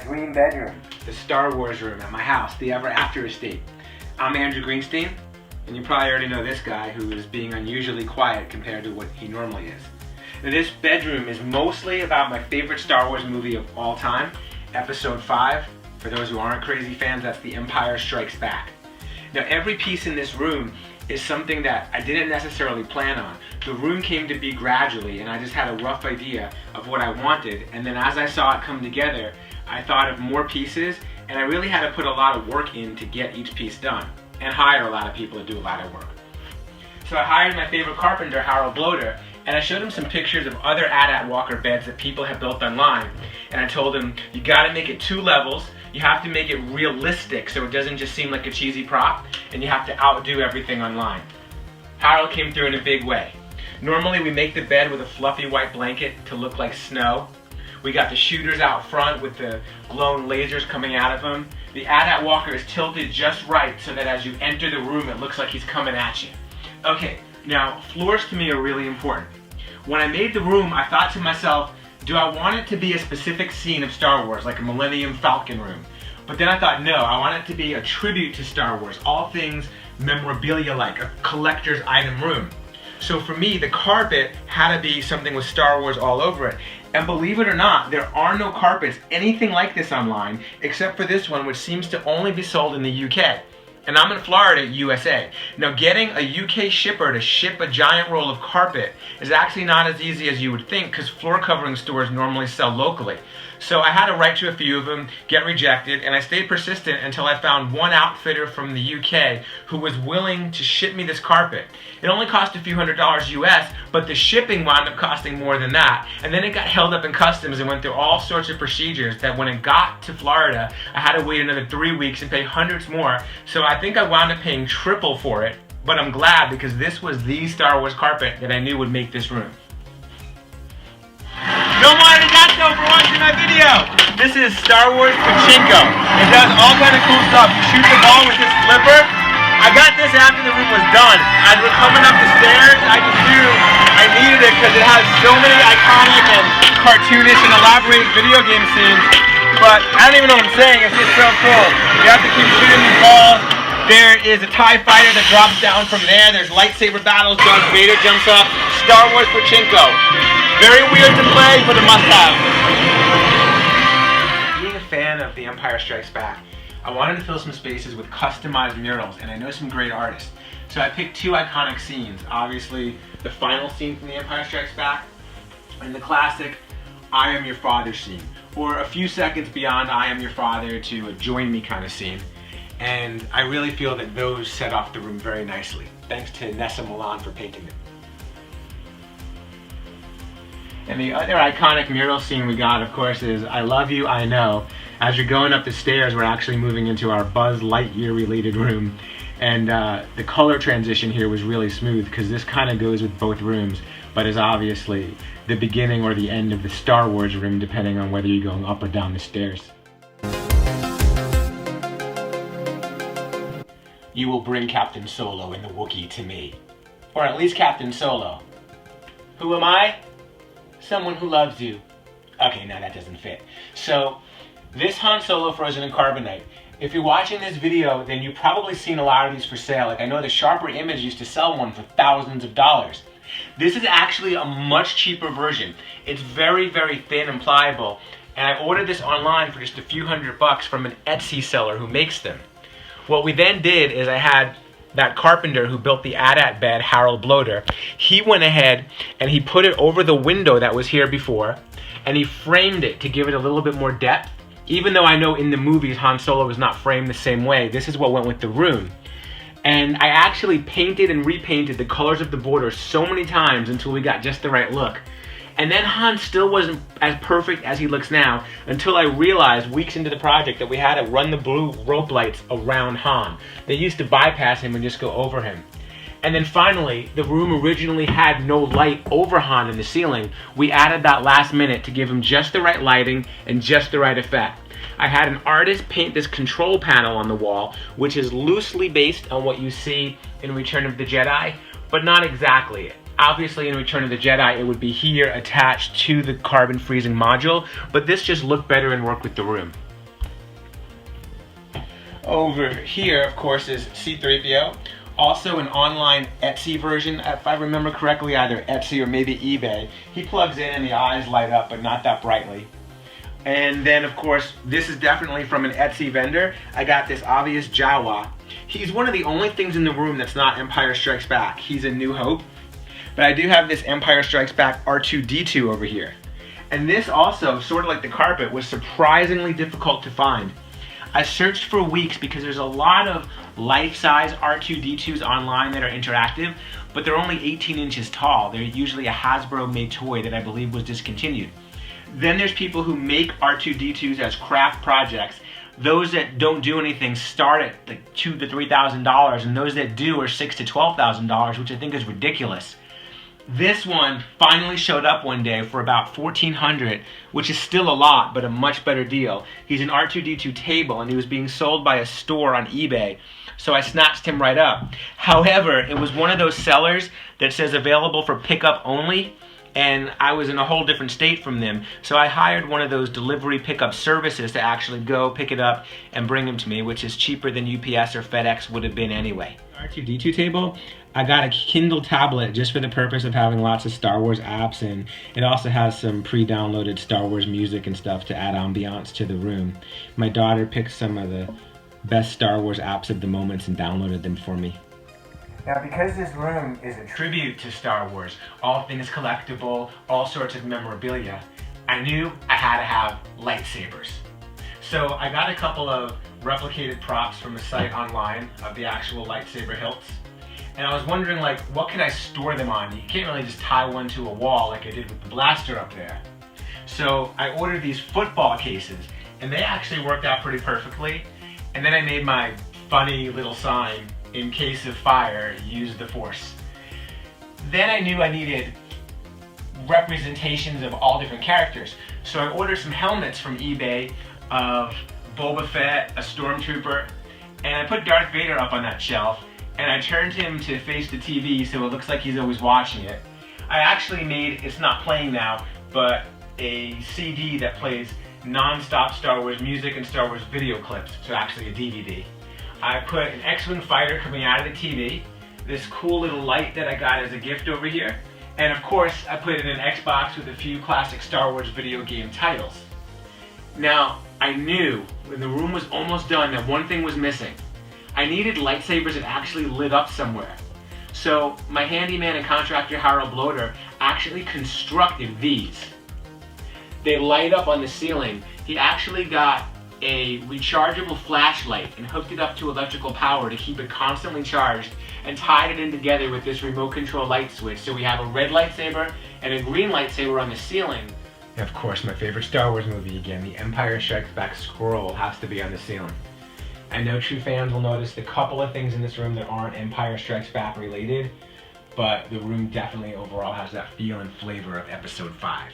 dream bedroom, the Star Wars room at my house, the Ever After Estate. I'm Andrew Greenstein, and you probably already know this guy who is being unusually quiet compared to what he normally is. Now, this bedroom is mostly about my favorite Star Wars movie of all time, Episode 5. For those who aren't crazy fans, that's The Empire Strikes Back. Now, every piece in this room is something that I didn't necessarily plan on. The room came to be gradually, and I just had a rough idea of what I wanted, and then as I saw it come together, I thought of more pieces, and I really had to put a lot of work in to get each piece done, and hire a lot of people to do a lot of work. So I hired my favorite carpenter, Harold Bloder, and I showed him some pictures of other AT-AT Walker beds that people have built online, and I told him, you gotta make it 2 levels, you have to make it realistic so it doesn't just seem like a cheesy prop, and you have to outdo everything online. Harold came through in a big way. Normally we make the bed with a fluffy white blanket to look like snow. We got the shooters out front with the glowing lasers coming out of them. The AT-AT Walker is tilted just right so that as you enter the room it looks like he's coming at you. Okay, now floors to me are really important. When I made the room, I thought to myself, do I want it to be a specific scene of Star Wars, like a Millennium Falcon room? But then I thought, no, I want it to be a tribute to Star Wars, all things memorabilia-like, a collector's item room. So for me, the carpet had to be something with Star Wars all over it. And believe it or not, there are no carpets anything like this online, except for this one, which seems to only be sold in the UK. And I'm in Florida, USA. Now, getting a UK shipper to ship a giant roll of carpet is actually not as easy as you would think, because floor covering stores normally sell locally. So I had to write to a few of them, get rejected, and I stayed persistent until I found one outfitter from the UK who was willing to ship me this carpet. It only cost a few $100s US, but the shipping wound up costing more than that. And then it got held up in customs and went through all sorts of procedures that when it got to Florida, I had to wait another 3 weeks and pay hundreds more. So I think I wound up paying triple for it, but I'm glad because this was the Star Wars carpet that I knew would make this room. No more arigato for watching my video! This is Star Wars pachinko. It does all kind of cool stuff. You shoot the ball with this flipper. I got this after the room was done. As we're coming up the stairs, I just knew I needed it because it has so many iconic and cartoonish and elaborate video game scenes. But I don't even know what I'm saying, it's just so cool. You have to keep shooting these balls. There is a TIE fighter that drops down from there. There's lightsaber battles, Darth Vader jumps up. Star Wars pachinko. Very weird to play, but a must-have. Being a fan of The Empire Strikes Back, I wanted to fill some spaces with customized murals, and I know some great artists. So I picked 2 iconic scenes. Obviously, the final scene from The Empire Strikes Back, and the classic I Am Your Father scene, or a few seconds beyond I Am Your Father to a Join Me kind of scene. And I really feel that those set off the room very nicely. Thanks to Nessa Milan for painting them. And the other iconic mural scene we got, of course, is I Love You, I Know. As you're going up the stairs, we're actually moving into our Buzz Lightyear related room. And the color transition here was really smooth because this kind of goes with both rooms, but is obviously the beginning or the end of the Star Wars room, depending on whether you're going up or down the stairs. You will bring Captain Solo and the Wookiee to me. Or at least Captain Solo. Who am I? Someone who loves you. Okay, now that doesn't fit. So, this Han Solo frozen in carbonite. If you're watching this video, then you've probably seen a lot of these for sale. Like I know the Sharper Image used to sell one for thousands of dollars. This is actually a much cheaper version. It's very, very thin and pliable. And I ordered this online for just a few $100 from an Etsy seller who makes them. What we then did is I had that carpenter who built the AT-AT bed, Harold Bloder, he went ahead and he put it over the window that was here before, and he framed it to give it a little bit more depth. Even though I know in the movies Han Solo was not framed the same way, this is what went with the room. And I actually painted and repainted the colors of the border so many times until we got just the right look. And then Han still wasn't as perfect as he looks now until I realized weeks into the project that we had to run the blue rope lights around Han. They used to bypass him and just go over him. And then finally, the room originally had no light over Han in the ceiling. We added that last minute to give him just the right lighting and just the right effect. I had an artist paint this control panel on the wall, which is loosely based on what you see in Return of the Jedi, but not exactly. Obviously in Return of the Jedi it would be here attached to the carbon freezing module, but this just looked better and worked with the room. Over here, of course, is C-3PO. Also an online Etsy version, if I remember correctly, either Etsy or maybe eBay. He plugs in and the eyes light up, but not that brightly. And then, of course, this is definitely from an Etsy vendor. I got this obvious Jawa. He's one of the only things in the room that's not Empire Strikes Back. He's a New Hope. But I do have this Empire Strikes Back R2-D2 over here. And this also, sort of like the carpet, was surprisingly difficult to find. I searched for weeks because there's a lot of life-size R2-D2s online that are interactive, but they're only 18 inches tall. They're usually a Hasbro-made toy that I believe was discontinued. Then there's people who make R2-D2s as craft projects. Those that don't do anything start at like $2,000 to $3,000, and those that do are $6,000 to $12,000, which I think is ridiculous. This one finally showed up one day for about $1,400, which is still a lot, but a much better deal. He's an R2-D2 table, and he was being sold by a store on eBay, so I snatched him right up. However, it was one of those sellers that says available for pickup only, and I was in a whole different state from them, so I hired one of those delivery pickup services to actually go pick it up and bring him to me, which is cheaper than UPS or FedEx would have been anyway. R2-D2 table, I got a Kindle tablet just for the purpose of having lots of Star Wars apps, and it also has some pre-downloaded Star Wars music and stuff to add ambiance to the room. My daughter picked some of the best Star Wars apps of the moment and downloaded them for me. Now, because this room is a tribute to Star Wars, all things collectible, all sorts of memorabilia, I knew I had to have lightsabers. So I got a couple of replicated props from a site online of the actual lightsaber hilts. And I was wondering, like, what can I store them on? You can't really just tie one to a wall like I did with the blaster up there. So I ordered these football cases, and they actually worked out pretty perfectly. And then I made my funny little sign, in case of fire, use the Force. Then I knew I needed representations of all different characters. So I ordered some helmets from eBay of Boba Fett, a Stormtrooper, and I put Darth Vader up on that shelf, and I turned him to face the TV so it looks like he's always watching it. I actually made, it's not playing now, but a CD that plays non-stop Star Wars music and Star Wars video clips, so actually a DVD. I put an X-Wing fighter coming out of the TV, this cool little light that I got as a gift over here, and of course I put in an Xbox with a few classic Star Wars video game titles. Now, I knew when the room was almost done that one thing was missing. I needed lightsabers that actually lit up somewhere. So my handyman and contractor Harold Bloder actually constructed these. They light up on the ceiling. He actually got a rechargeable flashlight and hooked it up to electrical power to keep it constantly charged, and tied it in together with this remote control light switch. So we have a red lightsaber and a green lightsaber on the ceiling. And of course, my favorite Star Wars movie again, the Empire Strikes Back scroll has to be on the ceiling. I know true fans will notice the couple of things in this room that aren't Empire Strikes Back related, but the room definitely overall has that feel and flavor of Episode 5.